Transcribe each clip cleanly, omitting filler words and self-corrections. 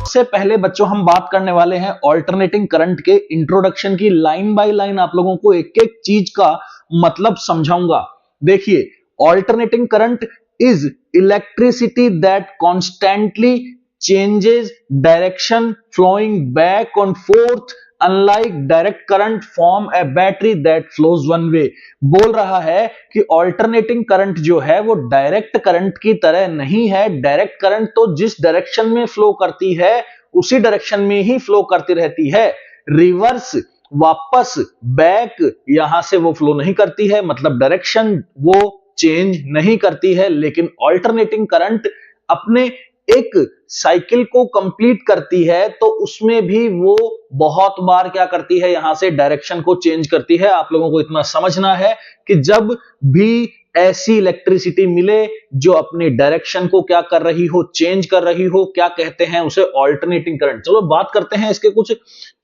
सबसे पहले बच्चों हम बात करने वाले हैं ऑल्टरनेटिंग करंट के इंट्रोडक्शन की। लाइन बाय लाइन आप लोगों को एक एक चीज का मतलब समझाऊंगा। देखिए, alternating current is electricity that constantly changes direction flowing back on forth unlike direct current form a battery that flows one way. बोल रहा है कि ऑल्टरनेटिंग करंट जो है वो डायरेक्ट करंट की तरह नहीं है। डायरेक्ट करंट तो जिस डायरेक्शन में फ्लो करती है उसी डायरेक्शन में ही फ्लो करती रहती है। रिवर्स, वापस, बैक यहां से वो फ्लो नहीं करती है, मतलब डायरेक्शन वो चेंज नहीं करती है। लेकिन ऑल्टरनेटिंग करंट अपने एक साइकिल को कंप्लीट करती है तो उसमें भी वो बहुत बार क्या करती है, यहां से डायरेक्शन को चेंज करती है। आप लोगों को इतना समझना है कि जब भी ऐसी इलेक्ट्रिसिटी मिले जो अपनी डायरेक्शन को क्या कर रही हो, चेंज कर रही हो, क्या कहते हैं उसे, ऑल्टरनेटिंग करंट। चलो बात करते हैं इसके कुछ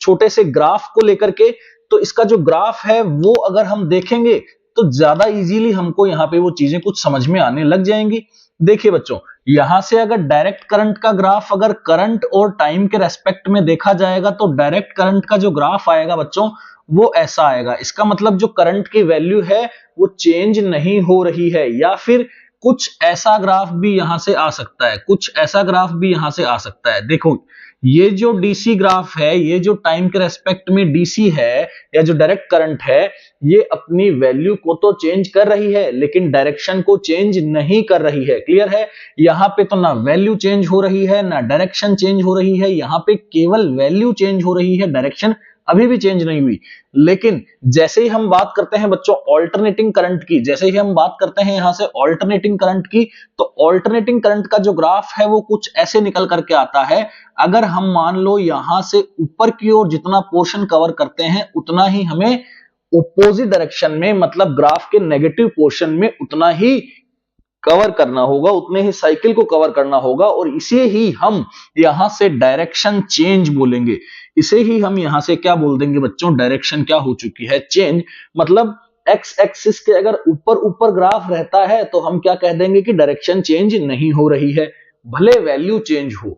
छोटे से ग्राफ को लेकर के। तो इसका जो ग्राफ है वो अगर हम देखेंगे तो ज्यादा इजीली हमको यहां पे वो चीजें कुछ समझ में आने लग जाएंगी। देखिए बच्चों, यहां से अगर डायरेक्ट करंट का ग्राफ अगर करंट और टाइम के रेस्पेक्ट में देखा जाएगा तो डायरेक्ट करंट का जो ग्राफ आएगा बच्चों वो ऐसा आएगा। इसका मतलब जो करंट की वैल्यू है वो चेंज नहीं हो रही है। या फिर कुछ ऐसा ग्राफ भी यहां से आ सकता है, कुछ ऐसा ग्राफ भी यहां से आ सकता है। देखो, ये जो डीसी ग्राफ है, ये जो टाइम के रेस्पेक्ट में डीसी है या जो डायरेक्ट करंट है, ये अपनी वैल्यू को तो चेंज कर रही है लेकिन डायरेक्शन को चेंज नहीं कर रही है। क्लियर है? यहां पे तो ना वैल्यू चेंज हो रही है ना डायरेक्शन चेंज हो रही है, यहां पे केवल वैल्यू चेंज हो रही है, डायरेक्शन अभी भी चेंज नहीं हुई। लेकिन जैसे ही हम बात करते हैं बच्चों ऑल्टरनेटिंग करंट की, जैसे ही हम बात करते हैं यहां से ऑल्टरनेटिंग करंट की, तो ऑल्टरनेटिंग करंट का जो ग्राफ है वो कुछ ऐसे निकल करके आता है। अगर हम मान लो यहां से ऊपर की ओर जितना पोर्शन कवर करते हैं उतना ही हमें ऑपोजिट डायरेक्शन में, मतलब ग्राफ के नेगेटिव पोर्शन में उतना ही कवर करना होगा, उतने ही साइकिल को कवर करना होगा। और इसे ही हम यहां से डायरेक्शन चेंज बोलेंगे। इसे ही हम यहां से क्या बोल देंगे बच्चों, डायरेक्शन क्या हो चुकी है, चेंज। मतलब एक्स एक्सिस के अगर ऊपर ऊपर ग्राफ रहता है तो हम क्या कह देंगे कि डायरेक्शन चेंज नहीं हो रही है, भले वैल्यू चेंज हो।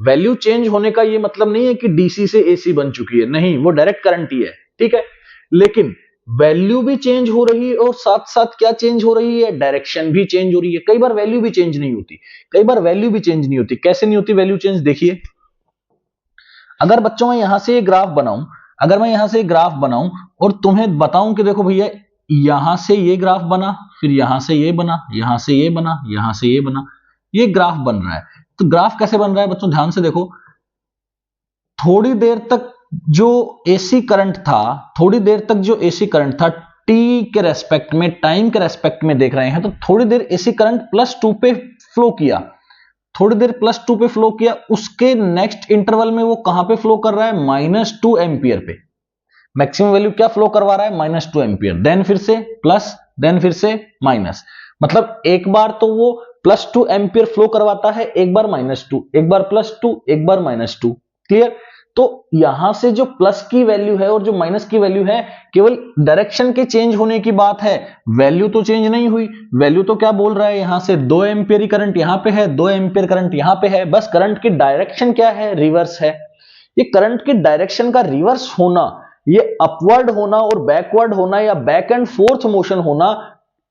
वैल्यू चेंज होने का ये मतलब नहीं है कि डीसी से एसी बन चुकी है, नहीं, वो डायरेक्ट करंट ही है, ठीक है। लेकिन वैल्यू भी चेंज हो रही है और साथ साथ क्या चेंज हो रही है, डायरेक्शन भी चेंज हो रही है। कई बार वैल्यू भी चेंज नहीं होती, कई बार वैल्यू भी चेंज नहीं होती। कैसे नहीं होती वैल्यू चेंज? देखिए, अगर बच्चों मैं यहां से ये ग्राफ बनाऊं, अगर मैं यहां से ग्राफ बनाऊं और तुम्हें बताऊं कि देखो भैया यहां से ये ग्राफ बना, फिर यहां से ये बना, यहां से ये बना, यहां से ये बना, ये ग्राफ बन रहा है। तो ग्राफ कैसे बन रहा है बच्चों, ध्यान से देखो। थोड़ी देर तक जो एसी करंट था, थोड़ी देर तक जो एसी करंट था, टी के रेस्पेक्ट में, टाइम के रेस्पेक्ट में देख रहे हैं तो थोड़ी देर एसी करंट +2 पे फ्लो किया, थोड़ी देर +2 पे फ्लो किया। उसके नेक्स्ट इंटरवल में वो कहां पे फ्लो कर रहा है, -2 एंपियर पे। मैक्सिमम वैल्यू क्या फ्लो करवा रहा है, -2 एंपियर। देन फिर से प्लस, देन फिर से माइनस। मतलब एक बार तो वो +2 एंपियर फ्लो करवाता है, एक बार -2, एक बार +2, एक बार -2। क्लियर? तो यहां से जो प्लस की वैल्यू है और जो माइनस की वैल्यू है, केवल डायरेक्शन के चेंज होने की बात है, वैल्यू तो चेंज नहीं हुई। वैल्यू तो क्या बोल रहा है, यहां से 2 एंपियर ही करंट यहां पे है, 2 एंपियर करंट यहां पे है, बस करंट की डायरेक्शन क्या है, रिवर्स है। ये करंट की डायरेक्शन का रिवर्स होना, ये अपवर्ड होना और बैकवर्ड होना या बैक एंड फोर्थ मोशन होना,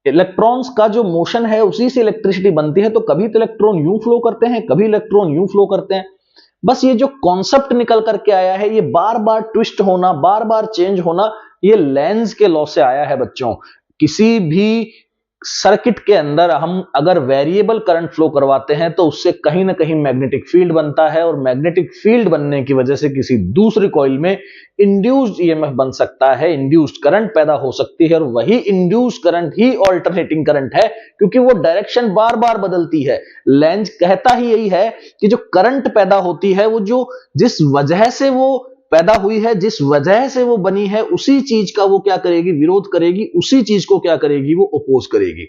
इलेक्ट्रॉन्स का जो मोशन है उसी से इलेक्ट्रिसिटी बनती है। तो कभी तो इलेक्ट्रॉन यूं फ्लो करते हैं, कभी इलेक्ट्रॉन यूं फ्लो करते हैं। बस ये जो कॉन्सेप्ट निकल करके आया है, ये बार बार ट्विस्ट होना, बार बार चेंज होना, ये लेंज के लॉ से आया है बच्चों। किसी भी सर्किट के अंदर हम अगर वेरिएबल करंट फ्लो करवाते हैं तो उससे कहीं ना कहीं मैग्नेटिक फील्ड बनता है, और मैग्नेटिक फील्ड बनने की वजह से किसी दूसरी कॉइल में इंड्यूस्ड ईएमएफ बन सकता है, इंड्यूस्ड करंट पैदा हो सकती है। और वही इंड्यूस्ड करंट ही ऑल्टरनेटिंग करंट है, क्योंकि वो डायरेक्शन बार बार बदलती है। लेंज कहता ही यही है कि जो करंट पैदा होती है वो जो जिस वजह से वो पैदा हुई है, जिस वजह से वो बनी है, उसी चीज का वो क्या करेगी, विरोध करेगी, उसी चीज को क्या करेगी, वो अपोज करेगी।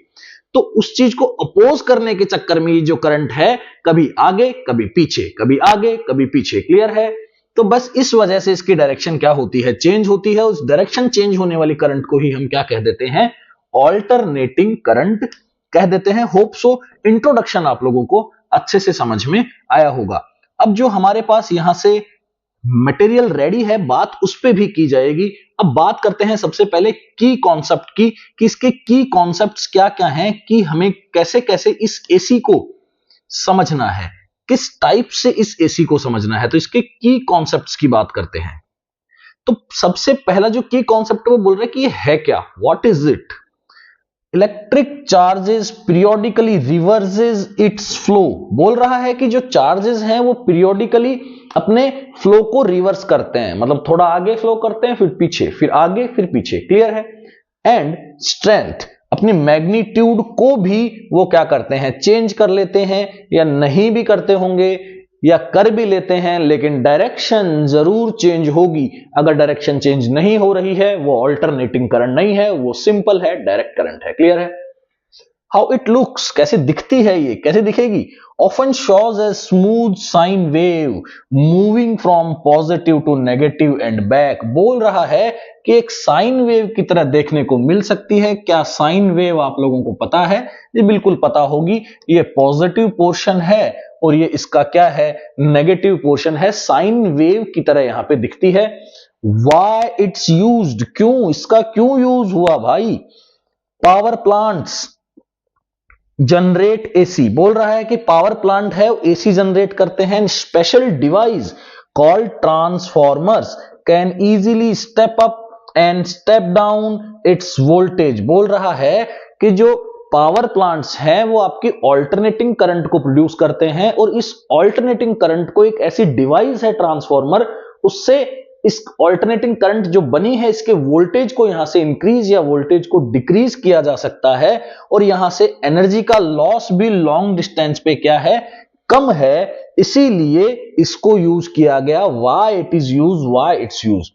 तो उस चीज को अपोज करने के चक्कर में ये जो करंट है कभी आगे कभी पीछे, कभी आगे कभी पीछे। क्लियर है? तो बस इस वजह से इसकी डायरेक्शन क्या होती है, चेंज होती है। उस डायरेक्शन चेंज होने वाली करंट को ही हम क्या कह देते हैं, ऑल्टरनेटिंग करंट कह देते हैं। होप सो इंट्रोडक्शन आप लोगों को अच्छे से समझ में आया होगा। अब जो हमारे पास यहां से मटेरियल रेडी है, बात उस पे भी की जाएगी। अब बात करते हैं सबसे पहले की कॉन्सेप्ट की, कि इसके की कॉन्सेप्ट्स क्या क्या हैं, कि हमें कैसे कैसे इस एसी को समझना है, किस टाइप से इस एसी को समझना है। तो इसके की कॉन्सेप्ट्स की बात करते हैं। तो सबसे पहला जो की कॉन्सेप्ट वो बोल रहे हैं कि ये है क्या, what is it. Electric charges periodically reverses it's flow. बोल रहा है कि जो चार्जेस हैं वो पीरियोडिकली अपने फ्लो को रिवर्स करते हैं, मतलब थोड़ा आगे फ्लो करते हैं, फिर पीछे, फिर आगे, फिर पीछे। क्लियर है। एंड स्ट्रेंथ, अपनी मैग्नीट्यूड को भी वो क्या करते हैं, चेंज कर लेते हैं, या नहीं भी करते होंगे या कर भी लेते हैं, लेकिन डायरेक्शन जरूर चेंज होगी। अगर डायरेक्शन चेंज नहीं हो रही है वो अल्टरनेटिंग करंट नहीं है, वो सिंपल है, डायरेक्ट करंट है। क्लियर है। हाउ इट लुक्स, कैसे दिखती है, ये कैसे दिखेगी। Often shows a smooth sine wave moving from positive to negative and back. बोल रहा है कि एक साइन वेव की तरह देखने को मिल सकती है। क्या साइन वेव आप लोगों को पता है, ये बिल्कुल पता होगी। ये पॉजिटिव पोर्शन है और ये इसका क्या है, नेगेटिव पोर्शन है। साइन वेव की तरह यहां पे दिखती है। Why it's used, क्यों, इसका क्यों यूज हुआ भाई। Power plants generate AC. बोल रहा है कि पावर प्लांट है एसी जनरेट करते हैं। Special device called transformers can easily step up and step down it's voltage. बोल रहा है कि जो पावर प्लांट्स हैं वो आपकी ऑल्टरनेटिंग करंट को प्रोड्यूस करते हैं, और इस ऑल्टरनेटिंग करंट को एक ऐसी डिवाइस है ट्रांसफॉर्मर, उससे इस ऑल्टरनेटिंग करंट जो बनी है इसके वोल्टेज को यहां से इंक्रीज या वोल्टेज को डिक्रीज किया जा सकता है, और यहां से एनर्जी का लॉस भी लॉन्ग डिस्टेंस पे क्या है, कम है। इसीलिए इसको यूज किया गया। Why it is use, why it's use.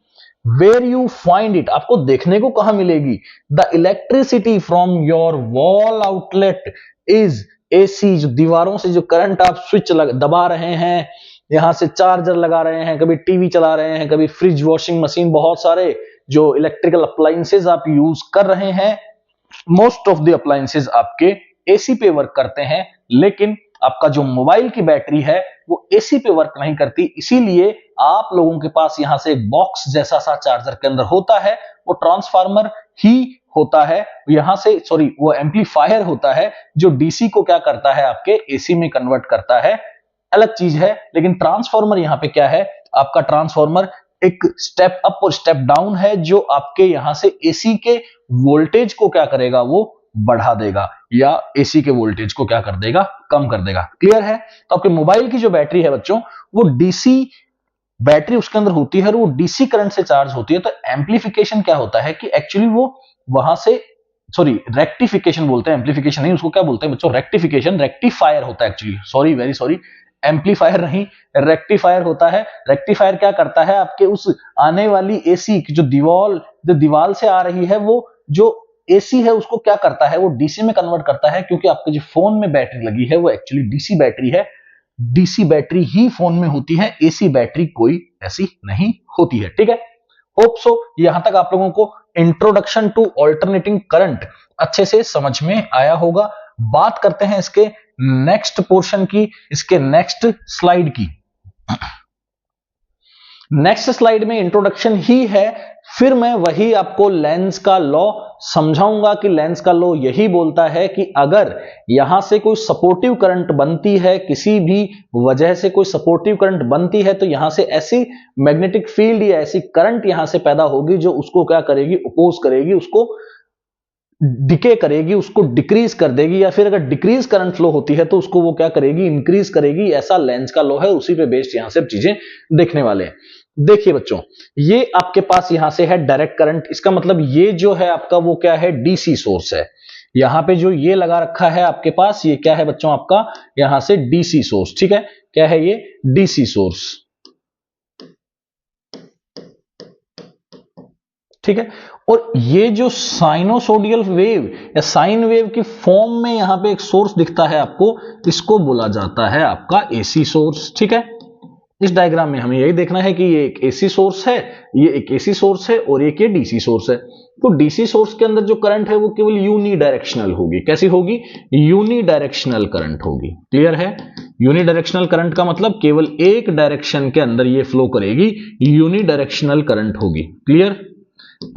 Where you find it, आपको देखने को कहां मिलेगी। The electricity from your wall outlet is AC. जो दीवारों से जो करंट आप स्विच दबा रहे हैं, यहां से चार्जर लगा रहे हैं, कभी टीवी चला रहे हैं, कभी फ्रिज, वॉशिंग मशीन, बहुत सारे जो इलेक्ट्रिकल अप्लायंसेज आप यूज कर रहे हैं, मोस्ट ऑफ द अप्लायंसेज आपके एसी पे वर्क करते हैं। लेकिन आपका जो मोबाइल की बैटरी है वो एसी पे वर्क नहीं करती। इसीलिए आप लोगों के पास यहां से एक बॉक्स जैसा सा चार्जर के अंदर होता है, वो ट्रांसफार्मर ही होता है। यहां से वो एम्पलीफायर होता है जो डीसी को क्या करता है, आपके एसी में कन्वर्ट करता है। अलग चीज है। लेकिन ट्रांसफार्मर यहां पे क्या है, आपका ट्रांसफार्मर एक स्टेप अप और स्टेप डाउन है, जो आपके यहां से एसी के वोल्टेज को क्या करेगा, वो बढ़ा देगा, या एसी के वोल्टेज को क्या कर देगा, कम कर देगा। क्लियर है। तो आपके मोबाइल की जो बैटरी है बच्चों, वो डीसी बैटरी उसके अंदर होती है और वो डीसी करंट से चार्ज होती है। तो एम्पलीफिकेशन क्या होता है कि एक्चुअली वो वहां से रेक्टिफिकेशन बोलते हैं, एम्पलीफिकेशन नहीं, उसको क्या बोलते हैं बच्चों, रेक्टिफिकेशन। रेक्टिफायर होता है एक्चुअली, वेरी सॉरी, एम्पलीफायर नहीं, रेक्टिफायर होता है। रेक्टिफायर क्या करता है, आपके उस आने वाली एसी की जो दीवार से आ रही है, वो जो एसी है उसको क्या करता है, वो डीसी में कन्वर्ट करता है। क्योंकि आपके जो फोन में बैटरी लगी है वो एक्चुअली डीसी बैटरी है। डीसी बैटरी ही फोन में होती है, एसी बैटरी कोई ऐसी नहीं होती है। ठीक है। होप सो यहां तक आप लोगों को इंट्रोडक्शन टू ऑल्टरनेटिंग करंट अच्छे से समझ में आया होगा। बात करते हैं इसके नेक्स्ट पोर्शन की, इसके नेक्स्ट स्लाइड की। नेक्स्ट स्लाइड में इंट्रोडक्शन ही है, फिर मैं वही आपको लेंज का लॉ समझाऊंगा कि लेंज का लॉ यही बोलता है कि अगर यहां से कोई सपोर्टिव करंट बनती है, किसी भी वजह से कोई सपोर्टिव करंट बनती है, तो यहां से ऐसी मैग्नेटिक फील्ड या ऐसी करंट यहां से पैदा होगी जो उसको क्या करेगी, अपोज करेगी, उसको डिके करेगी, उसको डिक्रीज कर देगी। या फिर अगर डिक्रीज करंट फ्लो होती है तो उसको वो क्या करेगी, इंक्रीज करेगी। ऐसा लेंज का लॉ है, उसी पे बेस्ड यहां से चीजें देखने वाले हैं। देखिए बच्चों, ये आपके पास यहां से है डायरेक्ट करंट। इसका मतलब ये जो है आपका वो क्या है, डीसी सोर्स है। यहां पे जो ये लगा रखा है आपके पास, ये क्या है बच्चों, आपका यहां से डीसी सोर्स। ठीक है, क्या है ये, डीसी सोर्स। ठीक है। और ये जो साइनोसोडियल वेव या साइन वेव की फॉर्म में यहां पे एक सोर्स दिखता है आपको, इसको बोला जाता है आपका एसी सोर्स। ठीक है। इस डायग्राम में हमें यही देखना है कि ये एक एसी सोर्स है, ये एक एसी सोर्स है, और एक ये डीसी सोर्स है। तो डीसी सोर्स के अंदर जो करंट है वो केवल यूनी डायरेक्शनल होगी। कैसी होगी, यूनी डायरेक्शनल करंट होगी। क्लियर है, यूनिडायरेक्शनल करंट का मतलब केवल एक डायरेक्शन के अंदर ये फ्लो करेगी, यूनिडायरेक्शनल करंट होगी। क्लियर?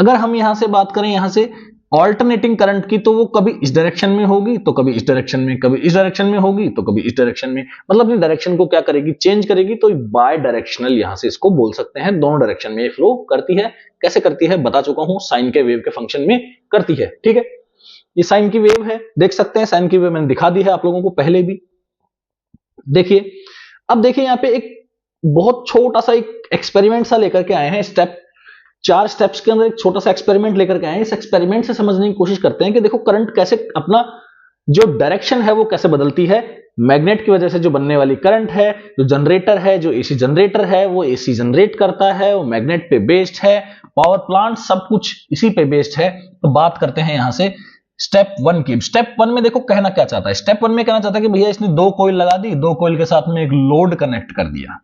अगर हम यहां से बात करें यहां से ऑल्टरनेटिंग करंट की, तो वो कभी इस डायरेक्शन में होगी तो कभी इस डायरेक्शन में, कभी इस डायरेक्शन में होगी तो कभी इस डायरेक्शन में, मतलब अपनी डायरेक्शन को क्या करेगी, चेंज करेगी। तो बाय डायरेक्शनल यहां से इसको बोल सकते हैं, दोनों डायरेक्शन में ये फ्लो करती है। कैसे करती है बता चुका हूं, साइन के वेव के फंक्शन में करती है। ठीक है, ये साइन की वेव है, देख सकते हैं साइन की वेव मैंने दिखा दी है आप लोगों को पहले भी। देखिए, अब देखिए यहां पे एक बहुत छोटा सा एक एक्सपेरिमेंट सा लेकर के आए हैं, स्टेप 4 स्टेप्स के अंदर एक छोटा सा एक्सपेरिमेंट लेकर के आए हैं। इस एक्सपेरिमेंट से समझने की कोशिश करते हैं कि देखो करंट कैसे अपना जो डायरेक्शन है वो कैसे बदलती है। मैग्नेट की वजह से जो बनने वाली करंट है, जो जनरेटर है, जो एसी जनरेटर है वो एसी जनरेट करता है, वो मैग्नेट पे बेस्ड है, पावर प्लांट सब कुछ इसी पे बेस्ड है। तो बात करते हैं यहां से स्टेप 1 की। स्टेप 1 में देखो कहना क्या चाहता है, स्टेप 1 में कहना चाहता है कि भैया इसने 2 कॉइल लगा दी, 2 कॉइल के साथ में एक लोड कनेक्ट कर दिया,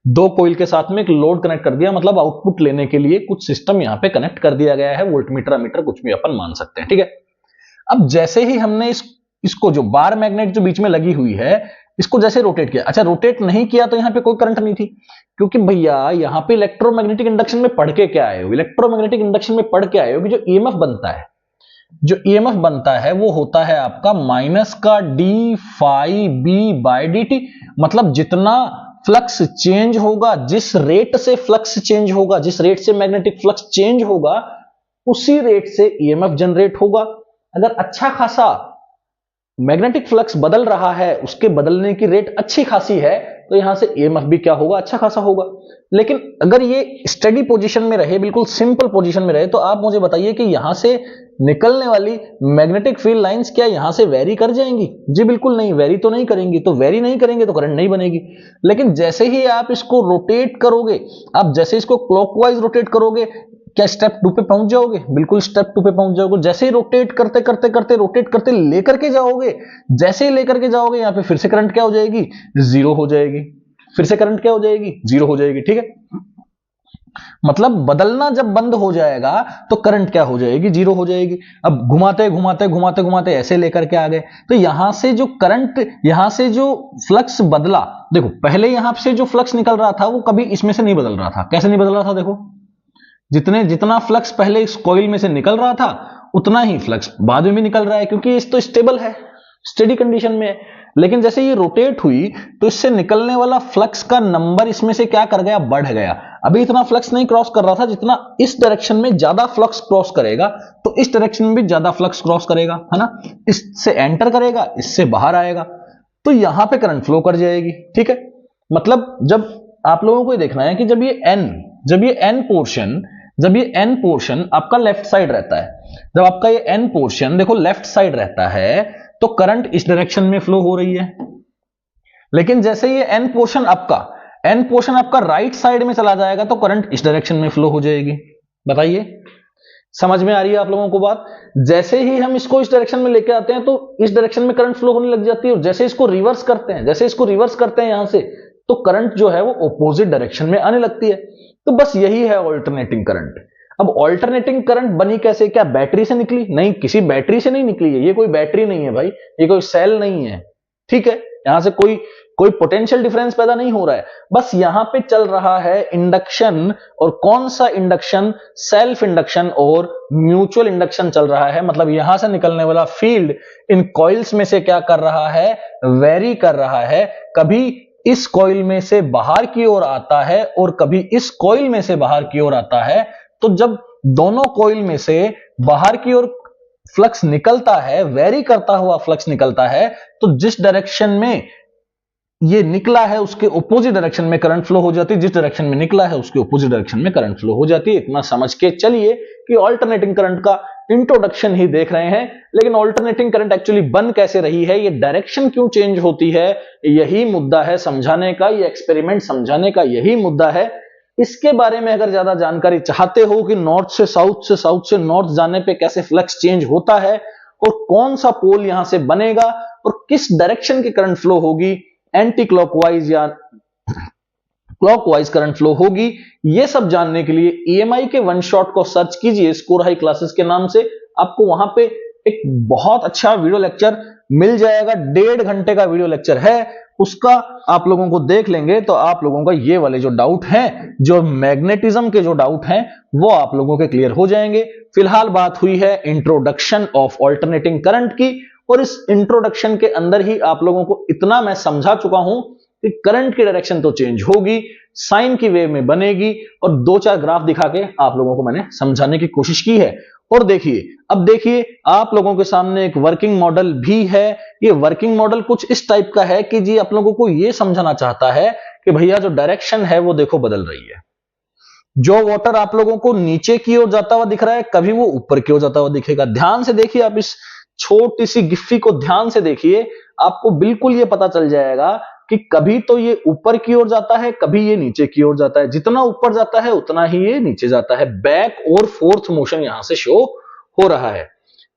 2 कॉइल के साथ में एक लोड कनेक्ट कर दिया, मतलब आउटपुट लेने के लिए कुछ सिस्टम यहां पे कनेक्ट कर दिया गया है, वोल्टमीटर अमीटर कुछ भी अपन मान सकते हैं। ठीक है, अब जैसे ही हमने इसको जो बार मैग्नेट जो बीच में लगी हुई है इसको जैसे रोटेट किया, अच्छा रोटेट नहीं किया तो यहां पे कोई करंट नहीं थी, क्योंकि भैया यहां पे इलेक्ट्रोमैग्नेटिक इंडक्शन में पढ़ के क्या आए हो, इलेक्ट्रोमैग्नेटिक इंडक्शन में पढ़ के आए हो कि जो ईएमएफ बनता है, जो ईएमएफ बनता है वो होता है आपका माइनस का D phi B by D, मतलब जितना फ्लक्स चेंज होगा, जिस रेट से फ्लक्स चेंज होगा, जिस रेट से मैग्नेटिक फ्लक्स चेंज होगा उसी रेट से ईएमएफ जनरेट होगा। अगर अच्छा खासा मैग्नेटिक फ्लक्स बदल रहा है, उसके बदलने की रेट अच्छी खासी है, तो यहां से ईएमएफ भी क्या होगा, अच्छा खासा होगा। लेकिन अगर ये स्टडी पोजीशन में रहे, बिल्कुल सिंपल पोजीशन में रहे, तो आप मुझे बताइए कि यहां से निकलने वाली मैग्नेटिक फील्ड लाइंस क्या यहां से वेरी कर जाएंगी? जी बिल्कुल नहीं, वेरी तो नहीं करेंगी। तो वेरी नहीं करेंगे तो करंट नहीं बनेगी। लेकिन जैसे ही आप इसको रोटेट करोगे, आप जैसे इसको क्लॉकवाइज रोटेट करोगे, क्या स्टेप 2 पे पहुंच जाओगे? बिल्कुल स्टेप 2 पे पहुंच जाओगे। जैसे ही रोटेट करते करते करते रोटेट करते लेकर के जाओगे, जैसे ही लेकर के जाओगे यहां पे फिर से करंट क्या हो जाएगी, जीरो हो जाएगी। फिर से करंट क्या हो जाएगी, जीरो हो जाएगी। ठीक है, मतलब बदलना जब बंद हो जाएगा तो करंट क्या हो जाएगी, जीरो हो जाएगी। अब घुमाते घुमाते घुमाते घुमाते ऐसे लेकर के आ गए, तो यहां से जो करंट, यहां से जो फ्लक्स बदला, देखो पहले यहां से जो फ्लक्स निकल रहा था वो कभी इसमें से नहीं बदल रहा था। कैसे नहीं बदल रहा था, देखो जितना फ्लक्स पहले इस कॉइल में से निकल रहा था उतना ही फ्लक्स बाद में भी निकल रहा है, क्योंकि इस तो स्टेबल है, स्टेडी कंडीशन में है। लेकिन जैसे ये रोटेट हुई तो इससे निकलने वाला फ्लक्स का नंबर इसमें से क्या कर गया, बढ़ गया। अभी इतना फ्लक्स नहीं क्रॉस कर रहा था, जितना इस डायरेक्शन में ज्यादा फ्लक्स क्रॉस करेगा तो इस डायरेक्शन में भी ज्यादा फ्लक्स क्रॉस करेगा, है ना। इससे एंटर करेगा, इससे बाहर आएगा, तो यहां पे करंट फ्लो कर जाएगी। ठीक है, मतलब जब आप लोगों को ये देखना है कि जब ये एन पोर्शन आपका लेफ्ट साइड रहता है, जब आपका ये एन पोर्शन देखो लेफ्ट साइड रहता है तो करंट इस डायरेक्शन में फ्लो हो रही है। लेकिन जैसे ये एन पोर्शन आपका राइट साइड में चला जाएगा तो करंट इस डायरेक्शन में फ्लो हो जाएगी। बताइए, समझ में आ रही है आप लोगों को बात? जैसे ही हम इसको इस डायरेक्शन में लेके आते हैं तो इस डायरेक्शन में करंट फ्लो होने लग जाती है, और जैसे इसको रिवर्स करते हैं यहां से, तो करंट जो है वो ऑपोजिट डायरेक्शन में आने लगती है। तो बस यही है ऑल्टरनेटिंग करंट। अब ऑल्टरनेटिंग करंट बनी कैसे? क्या बैटरी से निकली? नहीं, किसी बैटरी से नहीं निकली है। ये कोई बैटरी नहीं है भाई, ये कोई सेल नहीं है। ठीक है, यहां से कोई पोटेंशियल डिफरेंस पैदा नहीं हो रहा है, बस यहां पे चल रहा है इंडक्शन। और कौन सा इंडक्शन? सेल्फ इंडक्शन और म्यूचुअल इंडक्शन चल रहा है। मतलब यहां से निकलने वाला फील्ड इन कॉइल्स में से क्या कर रहा है, वेरी कर रहा है। कभी इस कॉइल में से बाहर की ओर आता है और कभी इस कॉइल में से बाहर की ओर आता है। तो जब दोनों कॉइल में से बाहर की ओर फ्लक्स निकलता है, वेरी करता हुआ फ्लक्स निकलता है, तो जिस डायरेक्शन में ये निकला है उसके ऑपोजिट डायरेक्शन में करंट फ्लो हो जाती है, जिस डायरेक्शन में निकला है उसके ऑपोजिट डायरेक्शन में करंट फ्लो हो जाती है। इतना समझ के चलिए कि ऑल्टरनेटिंग करंट का इंट्रोडक्शन ही देख रहे हैं। लेकिन ऑल्टरनेटिंग करंट एक्चुअली बन कैसे रही है, ये डायरेक्शन क्यों चेंज होती है, यही मुद्दा है समझाने का, ये एक्सपेरिमेंट समझाने का यही मुद्दा है। इसके बारे में अगर ज्यादा जानकारी चाहते हो कि नॉर्थ से साउथ से नॉर्थ जाने पे कैसे फ्लक्स चेंज होता है और कौन सा पोल यहां से बनेगा और किस डायरेक्शन की करंट फ्लो होगी, एंटी क्लॉकवाइज या क्लॉकवाइज करंट फ्लो होगी, ये सब जानने के लिए EMI के वन शॉट को सर्च कीजिए स्कोर हाई क्लासेस के नाम से। आपको वहां पे एक बहुत अच्छा वीडियो लेक्चर मिल जाएगा, 1.5 घंटे का वीडियो लेक्चर है। उसका आप लोगों को देख लेंगे तो आप लोगों का ये वाले जो डाउट हैं, जो मैग्नेटिज्म के जो डाउट हैं, वो आप लोगों के क्लियर हो जाएंगे। फिलहाल बात हुई है इंट्रोडक्शन ऑफ अल्टरनेटिंग करंट की, और इस इंट्रोडक्शन के अंदर ही आप लोगों को इतना मैं समझा चुका हूं कि करंट की डायरेक्शन तो चेंज होगी, साइन की वेव में बनेगी, और दो चार ग्राफ दिखा के आप लोगों को मैंने समझाने की कोशिश की है। और देखिए, अब देखिए आप लोगों के सामने एक वर्किंग मॉडल भी है। ये वर्किंग मॉडल कुछ इस टाइप का है कि जी आप लोगों को ये समझाना चाहता है कि भैया जो डायरेक्शन है वो देखो बदल रही है। जो वाटर आप लोगों को नीचे की ओर जाता हुआ दिख रहा है, कभी वो ऊपर की ओर जाता हुआ दिखेगा। ध्यान से देखिए, आप इस छोटी सी गिफ्फी को ध्यान से देखिए, आपको बिल्कुल ये पता चल जाएगा कि कभी तो ये ऊपर की ओर जाता है, कभी ये नीचे की ओर जाता है। जितना ऊपर जाता है उतना ही ये नीचे जाता है। बैक और फोर्थ मोशन यहां से शो हो रहा है।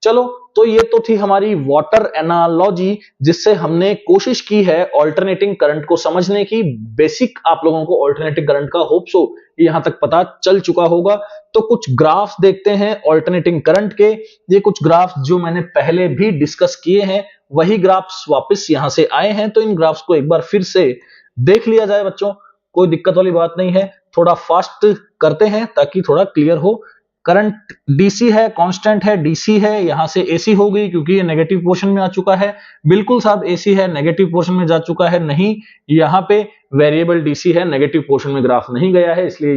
चलो, तो ये तो थी हमारी वाटर एनालॉजी, जिससे हमने कोशिश की है अल्टरनेटिंग करंट को समझने की। बेसिक आप लोगों को अल्टरनेटिंग करंट का होप सो यहां तक पता चल चुका होगा। तो कुछ ग्राफ्स देखते हैं अल्टरनेटिंग करंट के। ये कुछ ग्राफ्स जो मैंने पहले भी डिस्कस किए हैं, वही ग्राफ्स वापस यहां से आए हैं, तो इन ग्राफ्स को एक बार फिर से देख लिया जाए बच्चों। कोई दिक्कत वाली बात नहीं है, थोड़ा फास्ट करते हैं ताकि थोड़ा क्लियर हो। करंट डीसी है, कांस्टेंट है, डीसी है, यहां से एसी हो गई क्योंकि ये नेगेटिव पोर्शन में आ चुका है। बिल्कुल साहब एसी है, नेगेटिव पोर्शन में जा चुका है। नहीं, यहां पे वेरिएबल डीसी है, नेगेटिव पोर्शन में ग्राफ नहीं गया है, इसलिए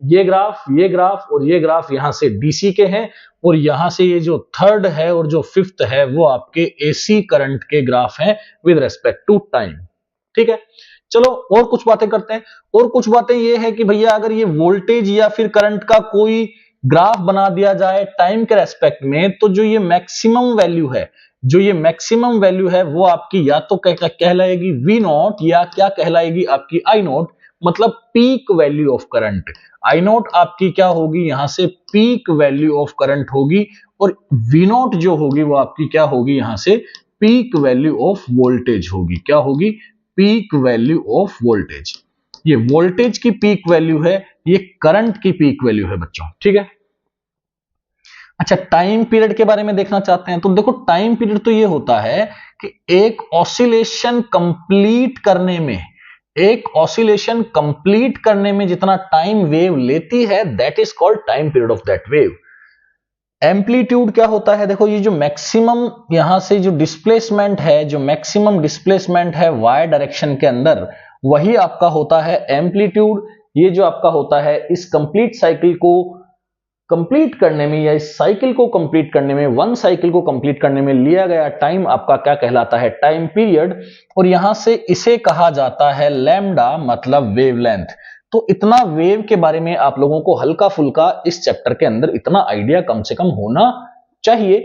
ये ग्राफ और ये ग्राफ यहां से डीसी के हैं, और यहां से ये जो थर्ड है और जो फिफ्थ है वो आपके एसी करंट के ग्राफ हैं विद रेस्पेक्ट टू टाइम। ठीक है, चलो और कुछ बातें करते हैं। और कुछ बातें ये है कि भैया अगर ये वोल्टेज या फिर करंट का कोई ग्राफ बना दिया जाए टाइम के रेस्पेक्ट में, तो जो ये मैक्सिमम वैल्यू है वो आपकी या तो कहलाएगी वी नॉट, या क्या कहलाएगी आपकी आई नॉट, मतलब peak value of current. I not आपकी क्या होगी, यहां से पीक वैल्यू ऑफ करंट होगी, और वी नॉट जो होगी वो आपकी क्या होगी, यहां से पीक वैल्यू ऑफ वोल्टेज होगी। क्या होगी, पीक वैल्यू ऑफ वोल्टेज। ये वोल्टेज की पीक वैल्यू है, ये करंट की पीक वैल्यू है बच्चों। ठीक है, अच्छा टाइम पीरियड के बारे में देखना चाहते हैं, तो देखो टाइम पीरियड तो ये होता है कि एक ऑसिलेशन कंप्लीट करने में जितना टाइम वेव लेती है, that is called time period of that wave. Amplitude क्या होता है, देखो ये जो मैक्सिमम यहां से जो डिस्प्लेसमेंट है वाई डायरेक्शन के अंदर, वही आपका होता है एम्पलीट्यूड। ये जो आपका होता है इस कंप्लीट साइकिल को कंप्लीट करने में, या इस साइकिल को कंप्लीट करने में, वन साइकिल को कंप्लीट करने में लिया गया टाइम आपका क्या कहलाता है, टाइम पीरियड। और यहां से इसे कहा जाता है लैम्डा, मतलब वेवलेंथ। तो इतना वेव के बारे में आप लोगों को हल्का फुल्का इस चैप्टर के अंदर इतना आइडिया कम से कम होना चाहिए।